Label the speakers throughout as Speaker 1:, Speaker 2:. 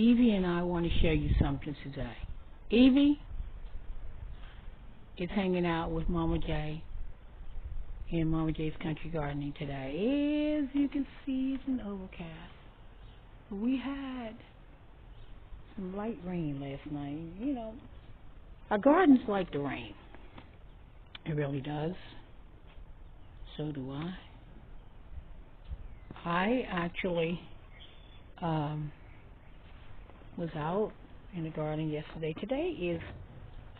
Speaker 1: Evie and I want to show you something today. Evie is hanging out with Mama J in Mama J's Country Gardening today. As you can see, it's an overcast. We had some light rain last night. You know, our gardens like the rain. It really does. So do I. I actually was out in the garden yesterday. Today is,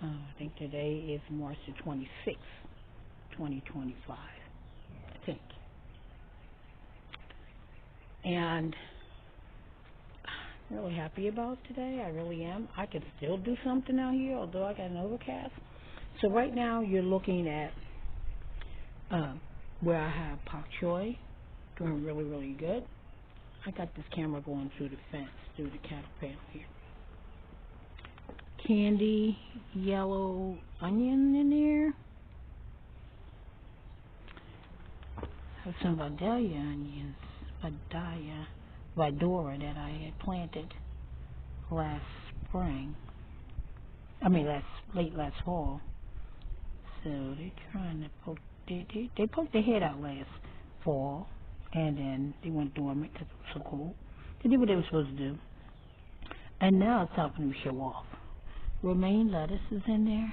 Speaker 1: I think today is March the 26th, 2025, I think. And I'm really happy about today. I really am. I can still do something out here, although I got an overcast. So right now you're looking at where I have pak choi doing really, really good. I got this camera going through the fence, through the cattle panel here. Candy yellow onion in there. Have some Vidalia onions, Vidora that I had planted last spring. Late last fall. So they're trying to poke. They poked their head out last fall, and then they went dormant because it was so cold. They did what they were supposed to do, and now it's time for them to show off. Romaine lettuce is in there.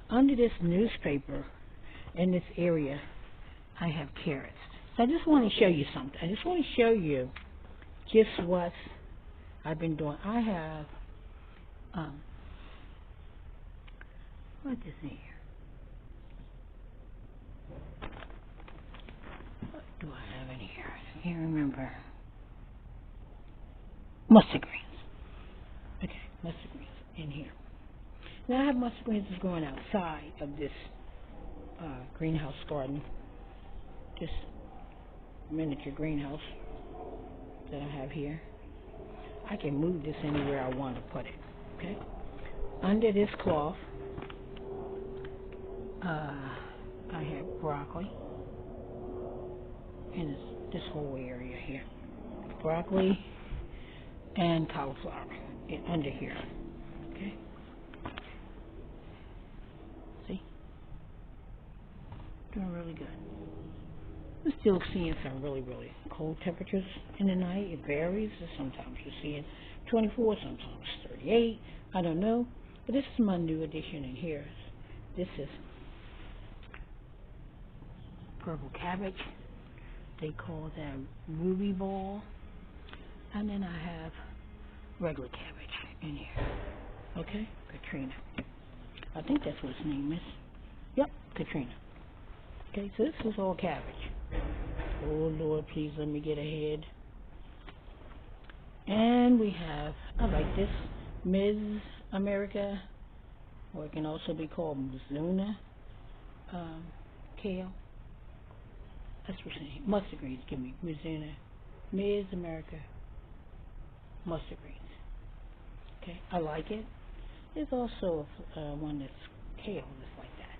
Speaker 1: Under this newspaper, in this area, I have carrots. So I just want to show you something. I just want to show you just what I've been doing. I have, what is in here? What do I have in here? I can't remember. Mustard greens. Okay, mustard greens in here. Now I have mustard greens that's growing outside of this greenhouse garden. This miniature greenhouse that I have here. I can move this anywhere I want to put it. Okay. Under this cloth, I have broccoli in this whole area here. Broccoli and cauliflower under here. Okay. See? Doing really good. We're still seeing some really, really cold temperatures in the night. It varies. Sometimes you're seeing 24, sometimes 38. I don't know. But this is my new addition in here. This is purple cabbage. They call that ruby ball. And then I have regular cabbage in here. Okay? Katrina. I think that's what its name is. Yep, Katrina. Okay, so this is all cabbage. Oh, Lord, please let me get ahead. And we have, I like this, Ms. America, or it can also be called Mizuna kale. That's what it's saying. Mustard greens, give me Mizuna, Ms. America, mustard greens. Okay, I like it. There's also one that's kale, just like that.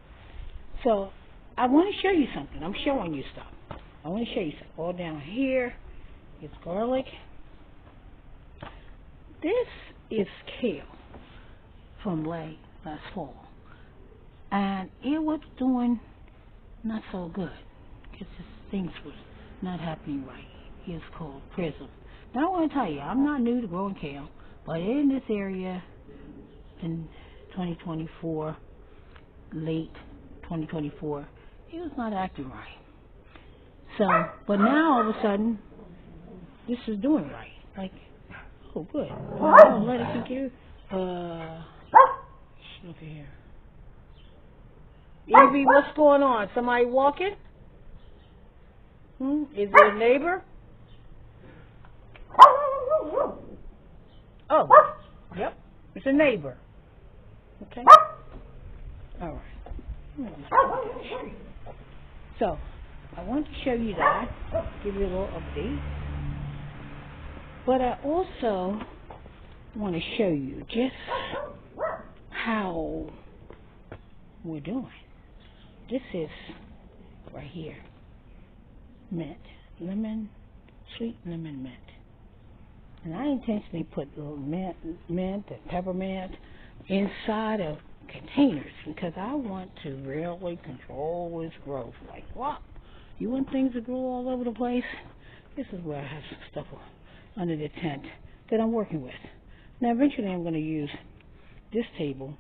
Speaker 1: So, I want to show you something. I'm showing you stuff. I want to show you something. All down here is garlic. This is kale from last fall. And it was doing not so good. Because things was not happening right. It's called Prism. Now I want to tell you, I'm not new to growing kale. But in this area, in 2024, late 2024, it was not acting right. So, but now all of a sudden, this is doing right. Like, oh, good. Let it kick you. Look at here. Evie, what's going on? Somebody walking? Is it a neighbor? Oh, yep. It's a neighbor. Okay. All right. So, I want to show you that, give you a little update. But I also want to show you just how we're doing. This is right here, mint, lemon, sweet lemon mint. And I intentionally put little mint and peppermint inside of containers because I want to really control its growth. Like, what? You want things to grow all over the place? This is where I have some stuff under the tent that I'm working with. Now, eventually I'm going to use this table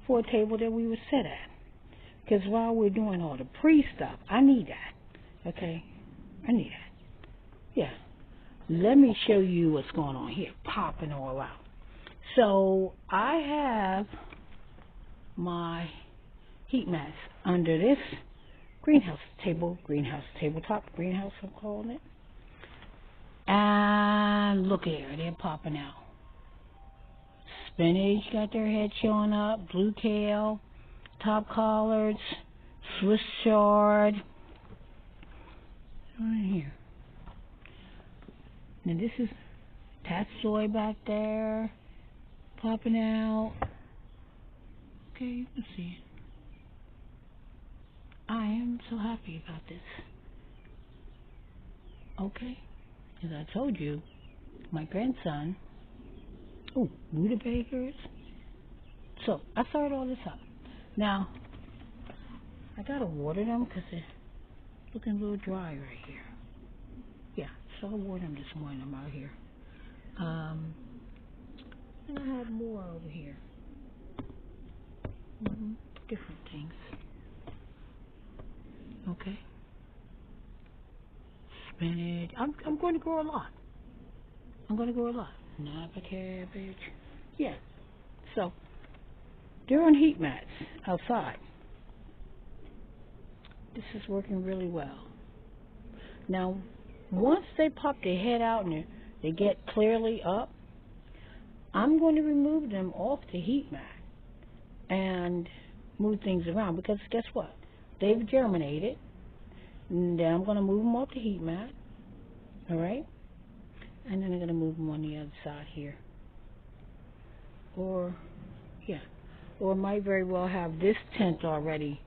Speaker 1: for a table that we would sit at. Because while we're doing all the pre-stuff, I need that. Okay? I need that. Yeah. Let me show you what's going on here. Popping all out. So, I have my heat mats under this greenhouse tabletop greenhouse I'm calling it. And look here, they're popping out. Spinach got their head showing up, blue kale, top collards, Swiss chard. Right here. Now this is tatsoi back there, popping out. Okay, you can see it. I am so happy about this. Okay, as I told you, my grandson, rutabagas. So, I started all this up. Now, I gotta water them because they're looking a little dry right here. Yeah, so I watered them this morning. I'm out here. And I have more over here. Different things. Okay. Spinach. I'm going to grow a lot. Napa cabbage. Yeah. So, they're on heat mats outside. This is working really well. Now, once they pop their head out and they get clearly up, I'm going to remove them off the heat mat and move things around because guess what? They've germinated. And then I'm going to move them off the heat mat. Alright? And then I'm going to move them on the other side here. Or I might very well have this tent already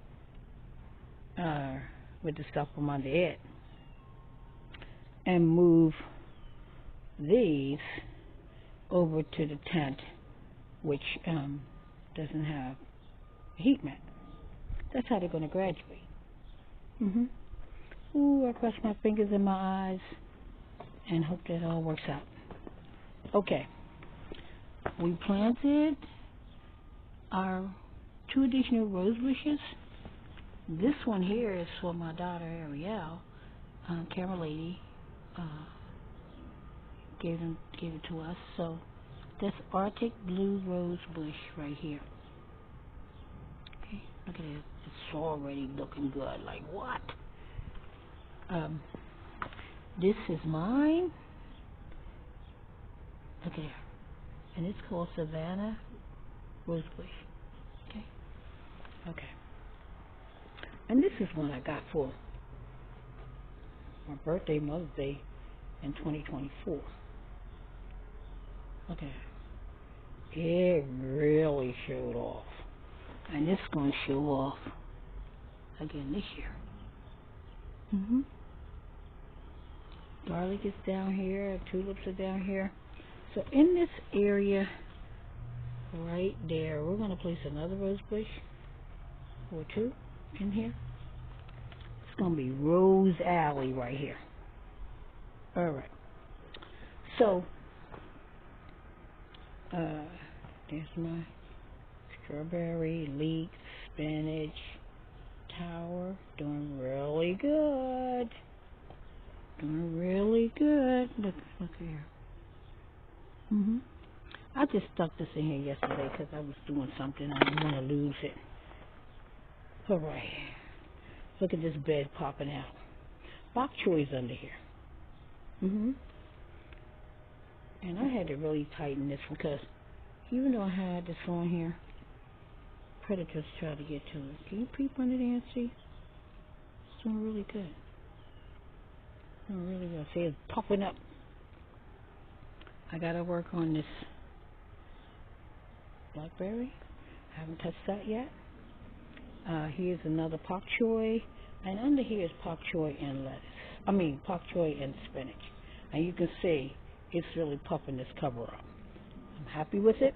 Speaker 1: with the stuff from under it. And move these over to the tent which doesn't have a heat mat. That's how they're going to graduate. Ooh, I cross my fingers and my eyes and hope that all works out. Okay. We planted our 2 additional rose bushes. This one here is for my daughter Ariel. Camera lady gave it to us. So that's Arctic blue rose bush right here. Okay, look at it. It's already looking good. Like what? This is mine. Look at here. And it's called Savannah Rosebush. Okay. And this is one I got for my birthday, Mother's Day in 2024. Okay. It really showed off. And it's going to show off again this year. Garlic is down here, tulips are down here. So in this area right there, we're going to place another rose bush or 2 in here. It's going to be Rose Alley right here. Alright. So, there's my strawberry, leek, spinach, tower. Doing really good. Look here. I just stuck this in here yesterday because I was doing something. I didn't want to lose it. Alright. Look at this bed popping out. Bok choy's under here. And I had to really tighten this because even though I had this on here, predators try to get to it. Can you peep under there and see? It's doing really good. Doing really well. See, it's popping up. I gotta work on this blackberry. I haven't touched that yet. Here's another pak choi, and under here is pak choi and lettuce. Pak choi and spinach. And you can see it's really puffing this cover up. I'm happy with it.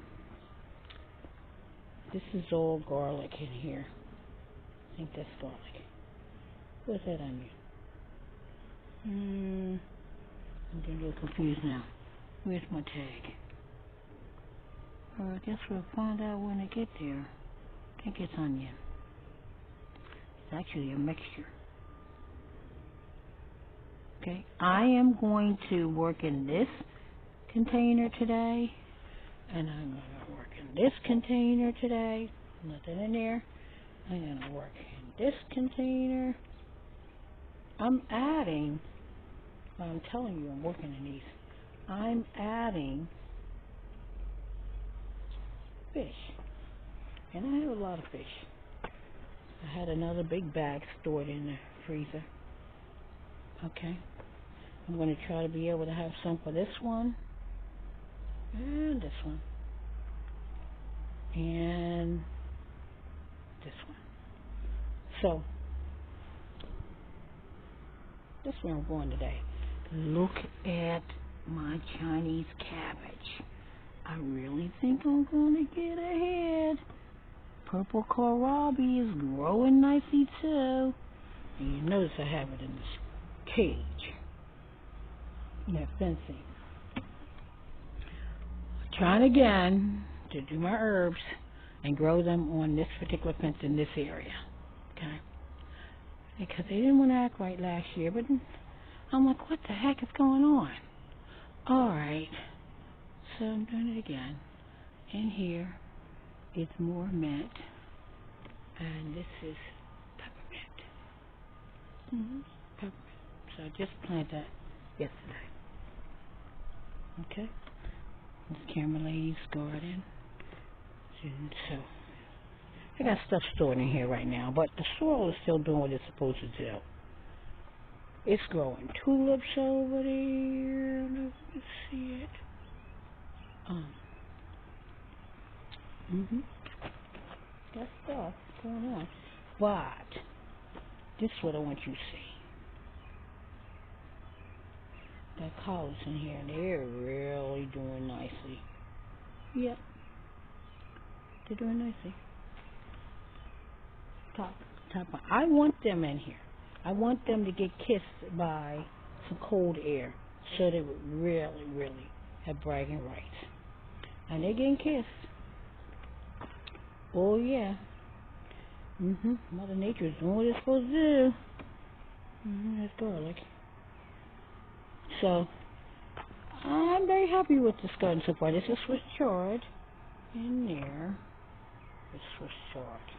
Speaker 1: This is all garlic in here. I think that's garlic. What's that onion? I'm getting a little confused now. Where's my tag? Well, I guess we'll find out when I get there. I think it's onion. It's actually a mixture. Okay, I am going to work in this container today, and I'm going to work in this container today. Nothing in there. I'm going to work in this container. I'm adding, well, I'm telling you I'm working in these. I'm adding fish, and I have a lot of fish. I had another big bag stored in the freezer. Okay, I'm going to try to be able to have some for this one, and this one, and this one. So, that's where I'm going today. Look at my Chinese cabbage. I really think I'm going to get ahead. Purple kohlrabi is growing nicely too. And you notice I have it in this cage. That fencing. Trying again to do my herbs and grow them on this particular fence in this area. Okay? Because they didn't want to act right last year, but I'm like, what the heck is going on? Alright. So I'm doing it again. In here, it's more mint. And this is peppermint. Peppermint. So I just planted that yesterday. Okay? It's Camera Lady's garden. And so I got stuff stored in here right now, but the soil is still doing what it's supposed to do. It's growing tulips over there. Let's see it. Got stuff going on. But this is what I want you to see. Got collards in here, and they're really doing nicely. Yep. They're doing nicely. Top. I want them in here. I want them to get kissed by some cold air so they would really, really have bragging rights. And they're getting kissed. Oh, yeah. Mother Nature is doing what it's supposed to do. That's garlic. So, I'm very happy with this garden so far. This is Swiss chard in there. This Swiss chard.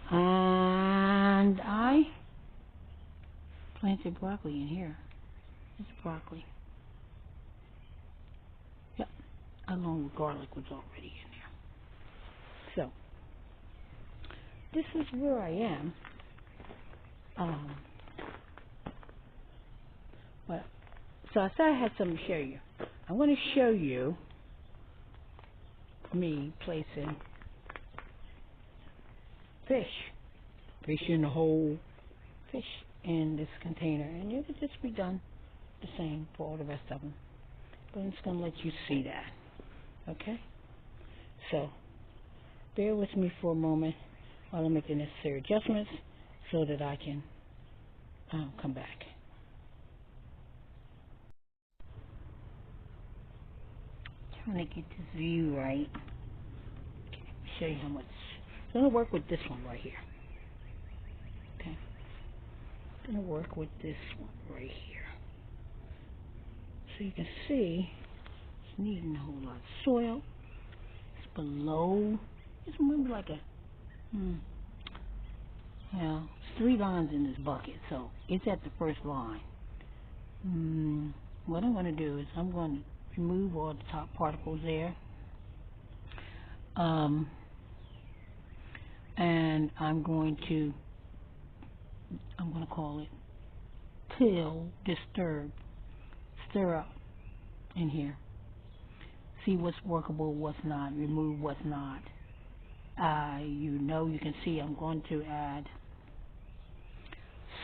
Speaker 1: And I planted broccoli in here. It's broccoli. Yep. Along with garlic was already in there. So, this is where I am. So I thought I had something to show you. I'm going to show you me placing fish in the whole fish in this container, and it would just be done the same for all the rest of them. But I'm just going to let you see that. Okay? So, bear with me for a moment while I make the necessary adjustments so that I can come back. Trying to get this view right. Okay, show you how much. So I'm going to work with this one right here. Okay. I'm going to work with this one right here. So you can see it's needing a whole lot of soil. It's below. It's maybe like a, well, it's 3 lines in this bucket, so it's at the first line. What I'm going to do is I'm going to remove all the top particles there. And I'm going to call it till, disturb, stir up in here. See what's workable, what's not, remove what's not. You can see I'm going to add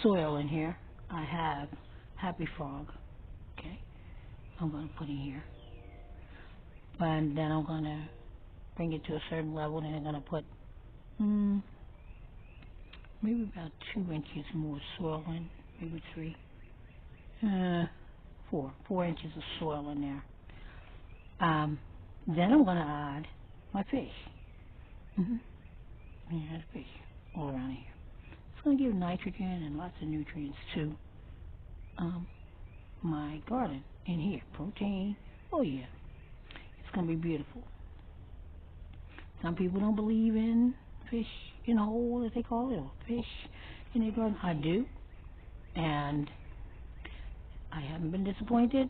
Speaker 1: soil in here. I have Happy Frog. Okay, I'm going to put in here. And then I'm going to bring it to a certain level, and then I'm going to put maybe about 2 inches more soil in, maybe 3. 4 inches of soil in there. Then I'm going to add my fish. Yeah, fish all around here. It's going to give nitrogen and lots of nutrients to my garden in here. Protein. Oh yeah, it's going to be beautiful. Some people don't believe in fish in a hole, as they call it, or fish in their garden. I do, and I haven't been disappointed.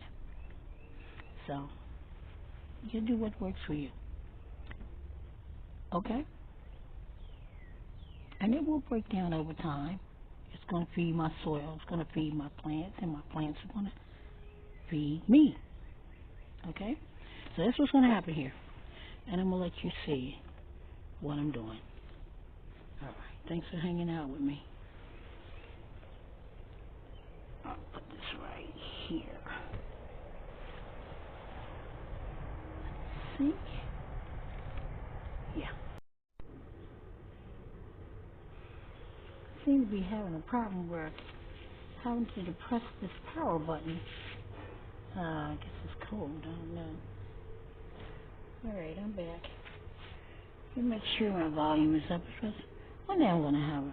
Speaker 1: So you do what works for you, okay? And it will break down over time. It's going to feed my soil. It's going to feed my plants, and my plants are going to feed me. Okay? So that's what's going to happen here. And I'm going to let you see what I'm doing. All right. Thanks for hanging out with me. I'll put this right here. See? Yeah. Seem to be having a problem where having to depress this power button. I guess it's cold. I don't know. Alright, I'm back. Let me make sure my volume is up, because one day I'm going to have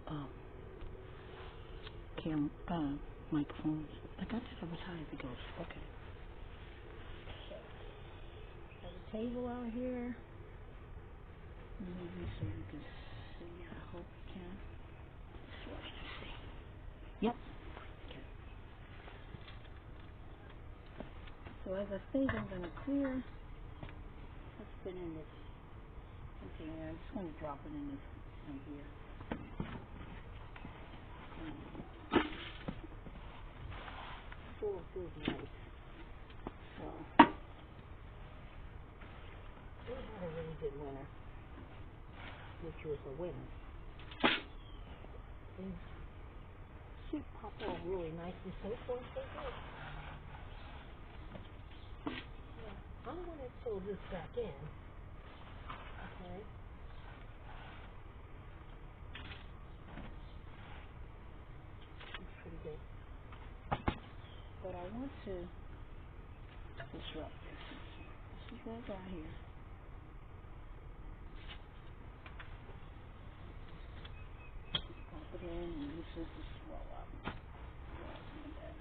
Speaker 1: a microphone. I got that advertised. It goes, okay. So, have a table out here. Maybe so you can see. I hope you can. This way, let's see. Yep. Okay. So as I say, I'm going to clear. Let's put in this container. I'm just going to drop it in this in here. Full of food nice. So we had a really good winter, which was a winter. And shoot pop off really nicely. So far, so good. Yeah. I'm going to fill this back in. Okay. It's pretty good. But I want to disrupt this. This is right down here. Pop it in and this is to swell up. Okay.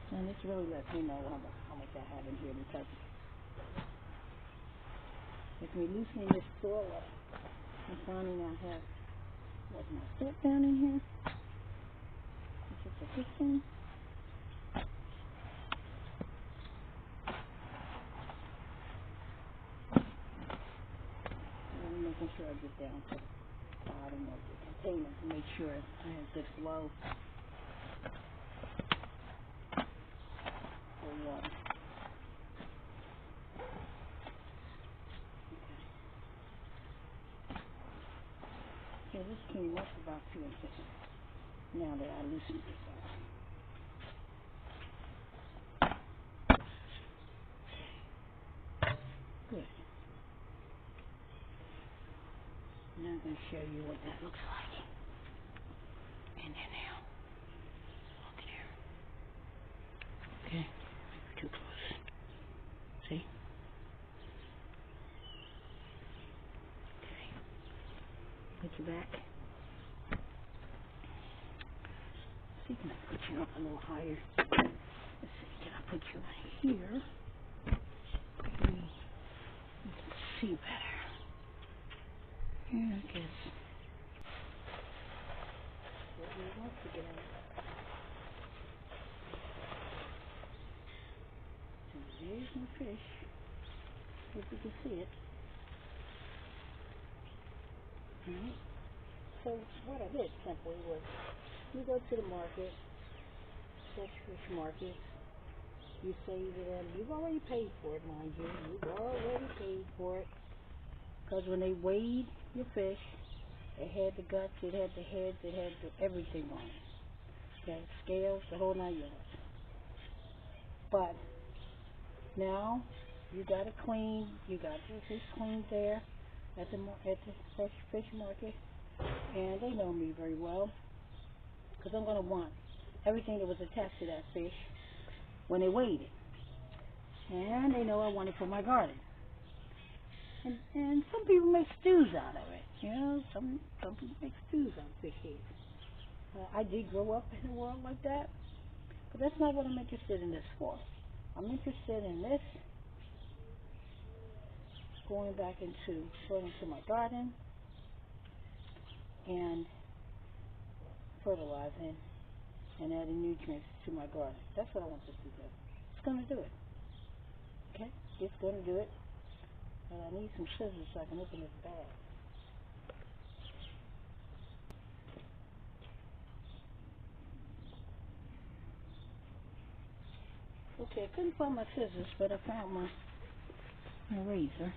Speaker 1: And this really lets me know how much I have in here, because with me loosening this soil up, I'm finding I have my soap down in here. It's just a piston. And I'm making sure I get down to the bottom of the container to make sure I have good flow for water. So this came up about 2 inches now that I loosened this up. Good. Now I'm going to show you what that looks like. And then now, look at here. Okay, maybe too close. See? Okay. Put you back. See, can I put you up a little higher? Let's see, can I put you here? Maybe you can see better. Here, I guess. What we want to get at. So there's my fish. If you can see it. Right? So what I did simply was, you go to the market, fresh fish market, you say to them, you've already paid for it, mind you, you've already paid for it, because when they weighed your fish, it had the guts, it had the heads, it had everything on it. Okay, scales, the whole 9 yards. But now you got it clean, you got your fish cleaned there at the fresh fish market, and they know me very well, because I'm going to want everything that was attached to that fish when they weighed it. And they know I want it for my garden. And some people make stews out of it. You know, some people make stews out of fish heads. I did grow up in a world like that, but that's not what I'm interested in this for. I'm interested in this going into my garden and fertilizing and adding nutrients to my garden. That's what I want this to do. It's going to do it. Okay? It's going to do it. But I need some scissors so I can open this bag. Okay, I couldn't find my scissors, but I found my razor.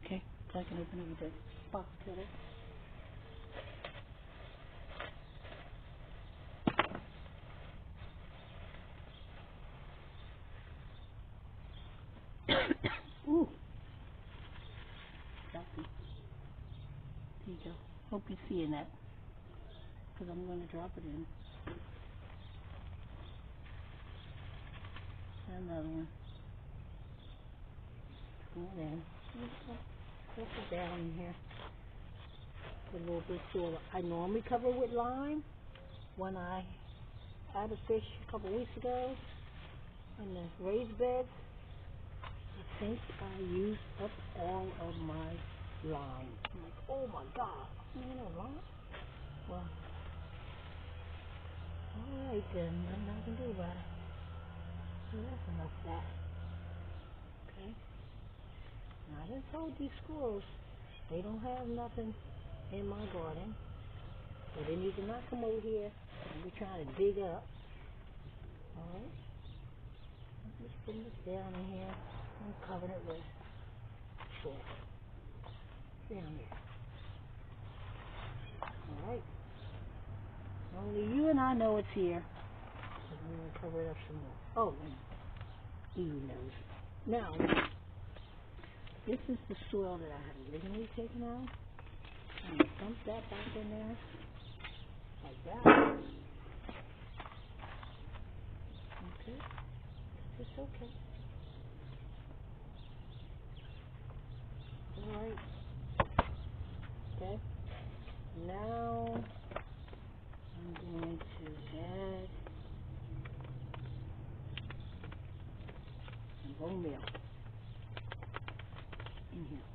Speaker 1: Okay, so I can open up the box cutter. Ooh. There you go. Hope you're seeing that, because I'm going to drop it in. Another one. Going in. Put it down in here. Put a little bit of soil. I normally cover with lime. When I had a fish a couple weeks ago in the raised beds, I think I used up all of my lime. I'm like, oh my God, you know lime? Well, alright then, nothing I can do about it. So that's enough of that. Okay? Now I done told these squirrels they don't have nothing in my garden, so they need to not come over here and be trying to dig up. Alright? I'm just putting this down in here. I'm covering it with soil. Down here. Alright? Only you and I know it's here. So I'm going to cover it up some more. Oh, and Eve knows. Now, this is the soil that I had originally taken out. I'm going to dump that back in there. Like that. Okay. It's okay. Alright. Okay. Now, I'm going to add some bone meal in here.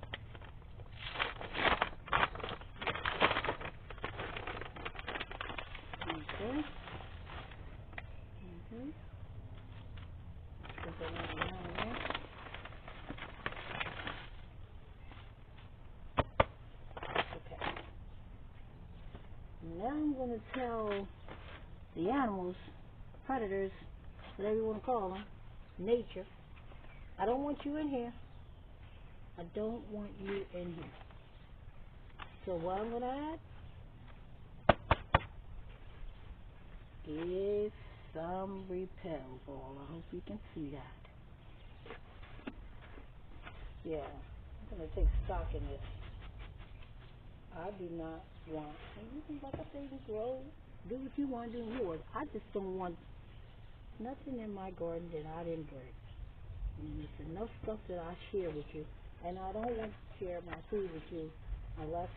Speaker 1: Okay. Mm-hmm. Put that in there. Okay. Now I'm going to tell the animals, predators, whatever you want to call them, nature, I don't want you in here. I don't want you in here. So what I'm going to add is some repel ball. I hope you can see that. Yeah, I'm going to take stock in this. I do not want, and you can, like I say, you grow, do what you want to do in yours. I just don't want nothing in my garden that I didn't bring. And there's enough stuff that I share with you, and I don't want to share my food with you unless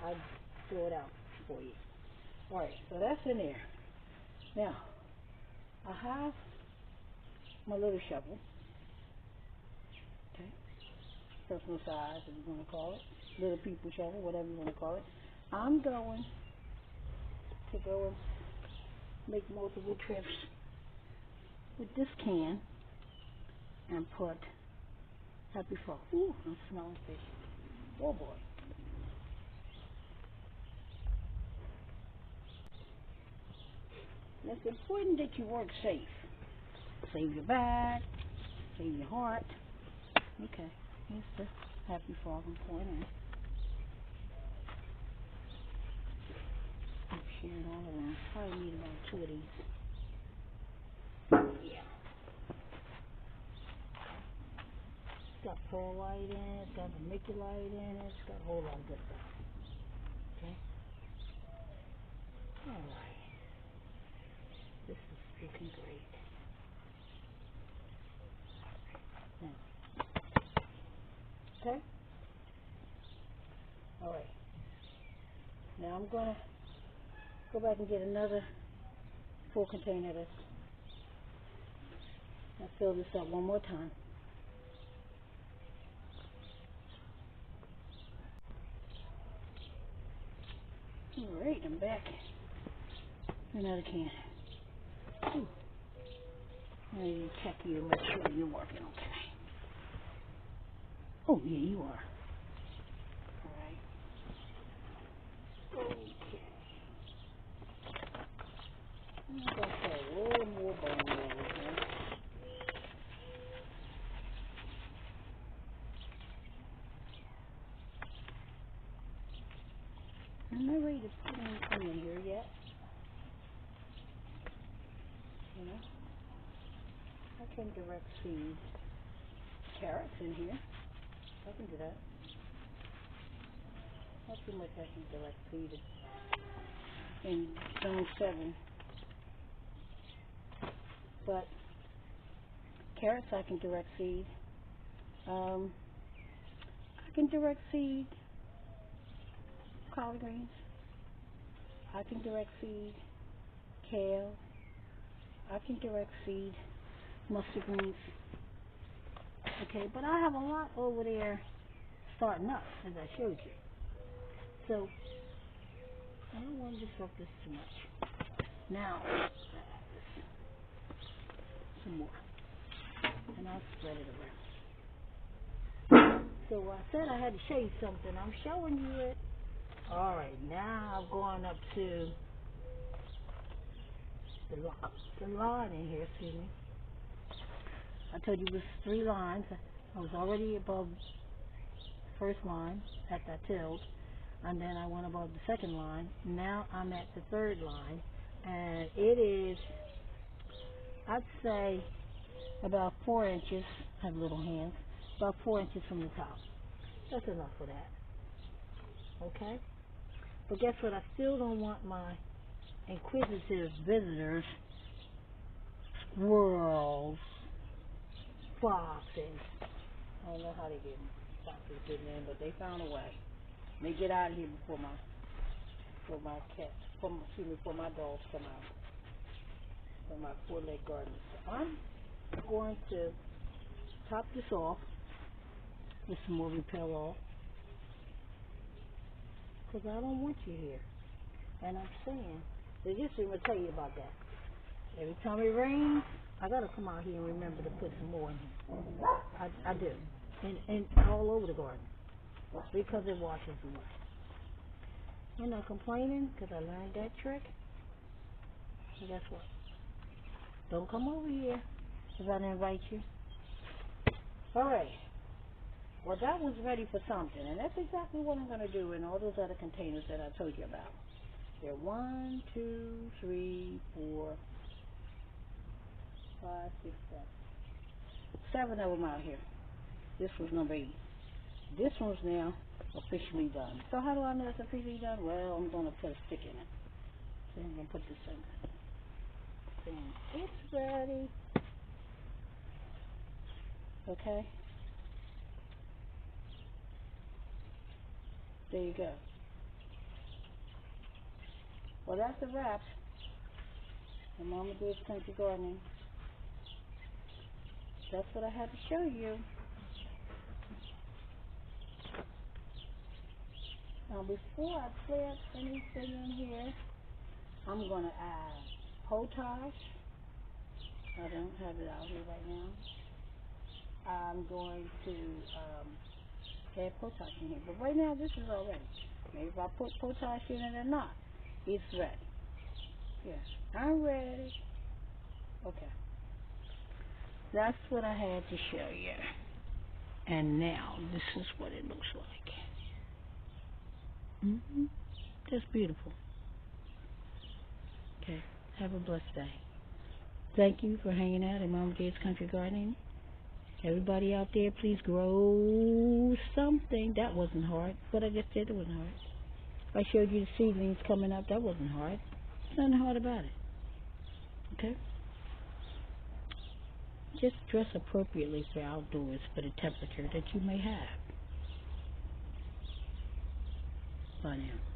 Speaker 1: I throw it out for you. Alright, so that's in there. Now, I have my little shovel, okay, personal size if you want to call it, little people shovel, whatever you want to call it. I'm going to go and make multiple trips with this can and put happy fall. Ooh, I'm smelling fish. Oh boy. And it's important that you work safe. Save your back, save your heart. Okay, here's the happy frog I'm pouring in. I'm sharing all around. Probably need about 2 of these. Yeah. It's got perlite in it, it's got vermiculite in it, it's got a whole lot of good stuff. Okay? Alright. This is looking great. Now. Okay? Alright. Now I'm going to go back and get another full container of this. I'll fill this up one more time. Alright, I'm back. Another can. Ooh. I need to check you and make sure you're working okay. Oh, yeah, you are. Alright. Okay. I'm going to put a little more bone meal in here. I'm not ready to put anything in here yet. You know, I can direct seed carrots in here. I can do that. Not too much I can direct seed in zone 7. But carrots I can direct seed. I can direct seed collard greens. I can direct seed kale. I can direct seed mustard greens. Okay, but I have a lot over there starting up, as I showed you. So I don't want to disrupt this too much. Now, some more, and I'll spread it around. So I said I had to show you something. I'm showing you it. All right, now I'm going up to the line in here. Excuse me. I told you it was 3 lines. I was already above the first line at that tilt, and then I went above the second line. Now I'm at the 3rd line, and it is, I'd say, about 4 inches. I have little hands. About 4 inches from the top. That's enough for that. Okay? But guess what? I still don't want my inquisitive visitors, squirrels, foxes. I don't know how they get foxes getting in, but they found a way. They get out of here before my cats, before my dogs come out. For my 4-leg garden. So I'm going to top this off with some more repel off, because I don't want you here. And I'm saying, they just didn't tell you about that. Every time it rains, I gotta come out here and remember to put some more in here. I do, and all over the garden, because it washes away. I'm not complaining, because I learned that trick. And guess what? Don't come over here if I didn't invite you. All right. Well, that was ready for something, and that's exactly what I'm going to do in all those other containers that I told you about. There are 1, 2, 3, 4, 5, 6, 7 of them out here. This was number 8. This one's now officially done. So how do I know it's officially done? Well, I'm going to put a stick in it. So I'm going to put this in. Saying it's ready. Okay. There you go. Well, that's a wrap. And Mama D's Country Gardening. That's what I had to show you. Now, before I plant anything in here, I'm going to add potash. I don't have it out here right now. I'm going to add potash in here. But right now, this is all ready. Maybe if I put potash in it or not, it's ready. Yes, I'm ready. Okay. That's what I had to show you. And now, this is what it looks like. Just beautiful. Okay. Have a blessed day. Thank you for hanging out at Mama J's Country Gardening. Everybody out there, please grow something. That wasn't hard. What I just did, it wasn't hard. I showed you the seedlings coming up. That wasn't hard. There's nothing hard about it. Okay? Just dress appropriately for outdoors for the temperature that you may have. Bye now.